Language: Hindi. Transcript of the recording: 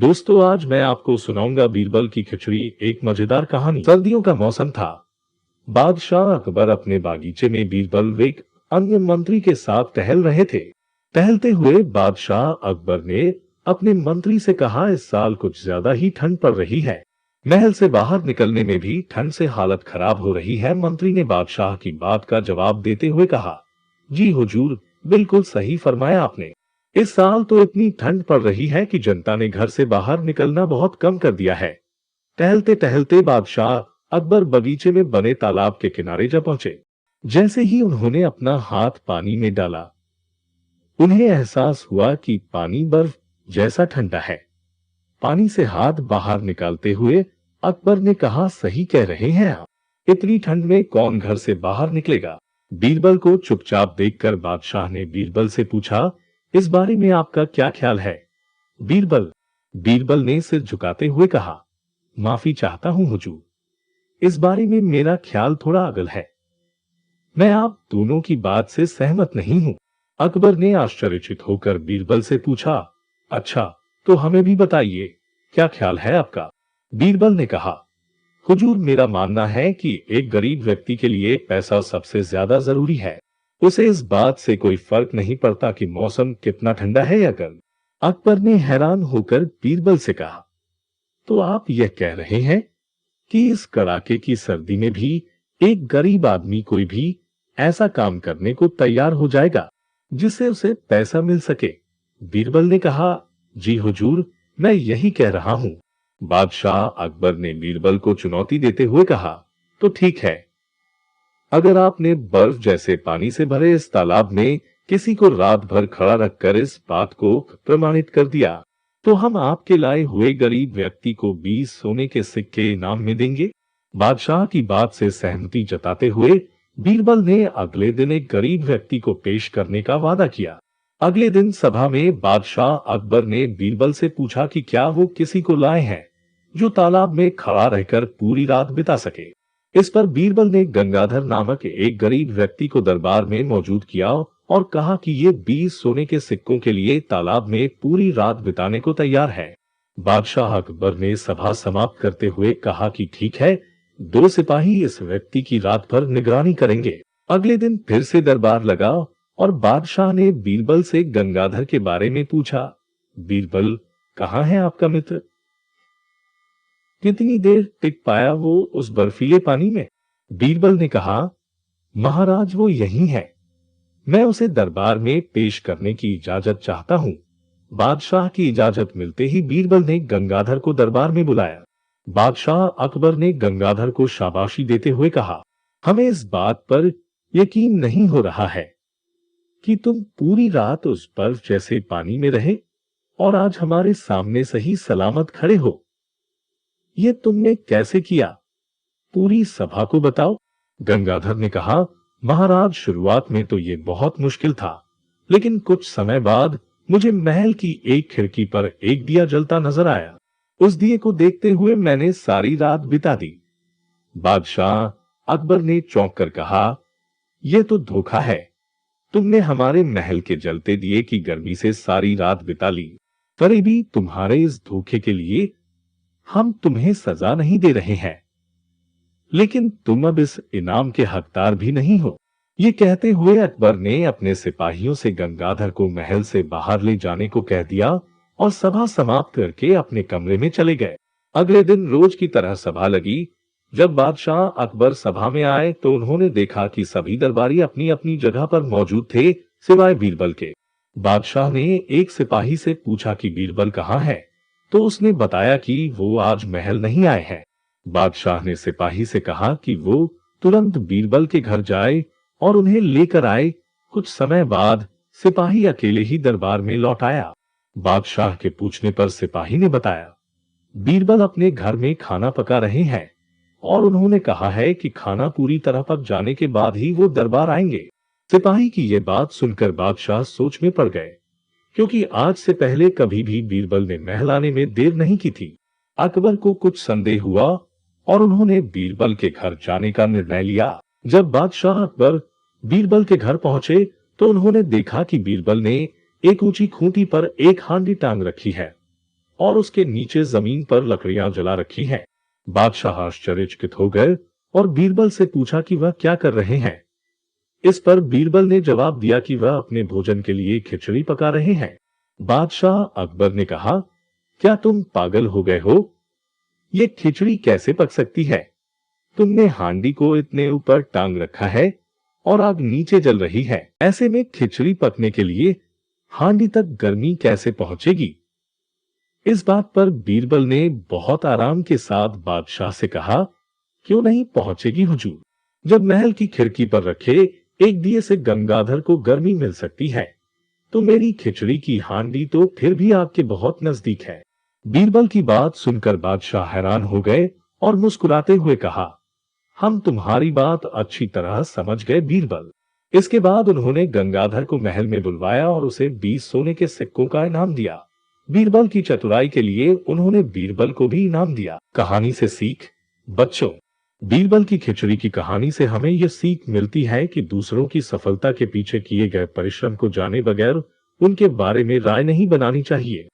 दोस्तों, आज मैं आपको सुनाऊंगा बीरबल की खिचड़ी। एक मजेदार कहानी। सर्दियों का मौसम था। बादशाह अकबर अपने बागीचे में बीरबल व एक अन्य मंत्री के साथ टहल रहे थे। टहलते हुए बादशाह अकबर ने अपने मंत्री से कहा, इस साल कुछ ज्यादा ही ठंड पड़ रही है। महल से बाहर निकलने में भी ठंड से हालत खराब हो रही है। मंत्री ने बादशाह की बात का जवाब देते हुए कहा, जी हुजूर, बिल्कुल सही फरमाया आपने। इस साल तो इतनी ठंड पड़ रही है कि जनता ने घर से बाहर निकलना बहुत कम कर दिया है। टहलते टहलते बादशाह अकबर बगीचे में बने तालाब के किनारे जा पहुंचे। जैसे ही उन्होंने अपना हाथ पानी में डाला, उन्हें एहसास हुआ कि पानी बर्फ जैसा ठंडा है। पानी से हाथ बाहर निकालते हुए अकबर ने कहा, सही कह रहे हैं आप, इतनी ठंड में कौन घर से बाहर निकलेगा। बीरबल को चुपचाप देखकर बादशाह ने बीरबल से पूछा, इस बारे में आपका क्या ख्याल है। बीरबल बीरबल ने सिर झुकाते हुए कहा, माफी चाहता हूं हुजूर, इस बारे में मेरा ख्याल थोड़ा अगल है। मैं आप दोनों की बात से सहमत नहीं हूं। अकबर ने आश्चर्यचकित होकर बीरबल से पूछा, अच्छा, तो हमें भी बताइए, क्या ख्याल है आपका। बीरबल ने कहा, हुजूर, मेरा मानना है कि एक गरीब व्यक्ति के लिए पैसा सबसे ज्यादा जरूरी है। उसे इस बात से कोई फर्क नहीं पड़ता कि मौसम कितना ठंडा है या गर्म। अकबर ने हैरान होकर बीरबल से कहा, तो आप यह कह रहे हैं कि इस कड़ाके की सर्दी में भी एक गरीब आदमी कोई भी ऐसा काम करने को तैयार हो जाएगा जिससे उसे पैसा मिल सके। बीरबल ने कहा, जी हुजूर, मैं यही कह रहा हूं। बादशाह अकबर ने बीरबल को चुनौती देते हुए कहा, तो ठीक है, अगर आपने बर्फ जैसे पानी से भरे इस तालाब में किसी को रात भर खड़ा रखकर इस बात को प्रमाणित कर दिया, तो हम आपके लाए हुए गरीब व्यक्ति को 20 सोने के सिक्के इनाम में देंगे। बादशाह की बात से सहमति जताते हुए बीरबल ने अगले दिन एक गरीब व्यक्ति को पेश करने का वादा किया। अगले दिन सभा में बादशाह अकबर ने बीरबल से पूछा कि क्या वो किसी को लाए हैं जो तालाब में खड़ा रहकर पूरी रात बिता सके। इस पर बीरबल ने गंगाधर नामक एक गरीब व्यक्ति को दरबार में मौजूद किया और कहा कि ये 20 सोने के सिक्कों के लिए तालाब में पूरी रात बिताने को तैयार है। बादशाह अकबर ने सभा समाप्त करते हुए कहा कि ठीक है, 2 सिपाही इस व्यक्ति की रात भर निगरानी करेंगे। अगले दिन फिर से दरबार लगा और बादशाह ने बीरबल से गंगाधर के बारे में पूछा, बीरबल, कहाँ है आपका मित्र? कितनी देर टिक पाया वो उस बर्फीले पानी में? बीरबल ने कहा, महाराज, वो यही है। मैं उसे दरबार में पेश करने की इजाजत चाहता हूँ। बादशाह की इजाजत मिलते ही बीरबल ने गंगाधर को दरबार में बुलाया। बादशाह अकबर ने गंगाधर को शाबाशी देते हुए कहा, हमें इस बात पर यकीन नहीं हो रहा है कि तुम पूरी रात उस बर्फ जैसे पानी में रहे और आज हमारे सामने सही सलामत खड़े हो। ये तुमने कैसे किया? पूरी सभा को बताओ। गंगाधर ने कहा, महाराज, शुरुआत में तो ये बहुत मुश्किल था, लेकिन कुछ समय बाद मुझे महल की एक खिड़की पर एक दिया जलता नजर आया। उस दिए को देखते हुए मैंने सारी रात बिता दी। बादशाह अकबर ने चौंक कर कहा, यह तो धोखा है। तुमने हमारे महल के जलते दिए की गर्मी से सारी रात बिता ली। करीबी, तुम्हारे इस धोखे के लिए हम तुम्हें सजा नहीं दे रहे हैं, लेकिन तुम अब इस इनाम के हकदार भी नहीं हो। ये कहते हुए अकबर ने अपने सिपाहियों से गंगाधर को महल से बाहर ले जाने को कह दिया और सभा समाप्त करके अपने कमरे में चले गए। अगले दिन रोज की तरह सभा लगी। जब बादशाह अकबर सभा में आए तो उन्होंने देखा कि सभी दरबारी अपनी अपनी जगह पर मौजूद थे, सिवाय बीरबल के। बादशाह ने एक सिपाही से पूछा कि बीरबल कहाँ है, तो उसने बताया कि वो आज महल नहीं आए हैं। बादशाह ने सिपाही से कहा कि वो तुरंत बीरबल के घर जाए और उन्हें लेकर आए। कुछ समय बाद सिपाही अकेले ही दरबार में लौट आया। बादशाह के पूछने पर सिपाही ने बताया, बीरबल अपने घर में खाना पका रहे हैं और उन्होंने कहा है कि खाना पूरी तरह पक जाने के बाद ही वो दरबार आएंगे। सिपाही की ये बात सुनकर बादशाह सोच में पड़ गए, क्योंकि आज से पहले कभी भी बीरबल ने महल आने में देर नहीं की थी। अकबर को कुछ संदेह हुआ और उन्होंने बीरबल के घर जाने का निर्णय लिया। जब बादशाह अकबर बीरबल के घर पहुंचे तो उन्होंने देखा कि बीरबल ने एक ऊंची खूंटी पर एक हांडी टांग रखी है और उसके नीचे जमीन पर लकड़ियां जला रखी हैं। बादशाह आश्चर्यचकित हो गए और बीरबल से पूछा कि वह क्या कर रहे हैं। इस पर बीरबल ने जवाब दिया कि वह अपने भोजन के लिए खिचड़ी पका रहे हैं। बादशाह अकबर ने कहा, क्या तुम पागल हो गए हो? ये खिचड़ी कैसे पक सकती है? तुमने हांडी को इतने ऊपर टांग रखा है और आग नीचे जल रही है। ऐसे में खिचड़ी पकने के लिए हांडी तक गर्मी कैसे पहुंचेगी? इस बात पर बीरबल ने बहुत आराम के साथ बादशाह से कहा, क्यों नहीं पहुंचेगी हुजूर? जब महल की खिड़की पर रखे एक दिए से गंगाधर को गर्मी मिल सकती है, तो मेरी खिचड़ी की हांडी तो फिर भी आपके बहुत नजदीक है। बीरबल की बात सुनकर बादशाह हैरान हो गए और मुस्कुराते हुए कहा, हम तुम्हारी बात अच्छी तरह समझ गए बीरबल। इसके बाद उन्होंने गंगाधर को महल में बुलवाया और उसे 20 सोने के सिक्कों का इनाम दिया। बीरबल की चतुराई के लिए उन्होंने बीरबल को भी इनाम दिया। कहानी से सीख। बच्चों, बीरबल की खिचड़ी की कहानी से हमें यह सीख मिलती है कि दूसरों की सफलता के पीछे किए गए परिश्रम को जाने बगैर उनके बारे में राय नहीं बनानी चाहिए।